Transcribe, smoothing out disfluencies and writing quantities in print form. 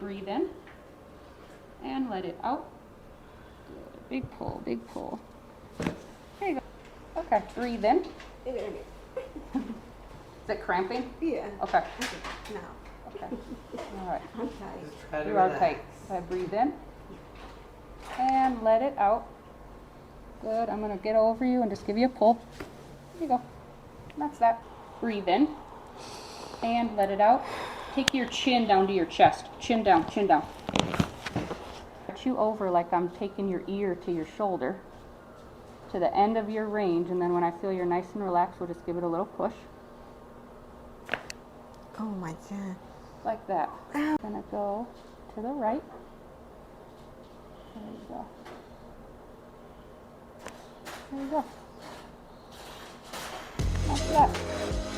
Breathe in and let it out. Good. Big pull, big pull. There you go. Okay, breathe in. Is it cramping? Yeah. Okay. No. Okay. All right. I'm tight. You are tight. Okay, breathe in and let it out. Good. I'm going to get over you and just give you a pull. There you go. And that's that. Breathe in and let it out. Take your chin down to your chest. Chin down, chin down. Put you over like I'm taking your ear to your shoulder to the end of your range, and then when I feel you're nice and relaxed, we'll just give it a little push. Oh my God. Like that. I'm gonna go to the right. There you go. There you go. That's that.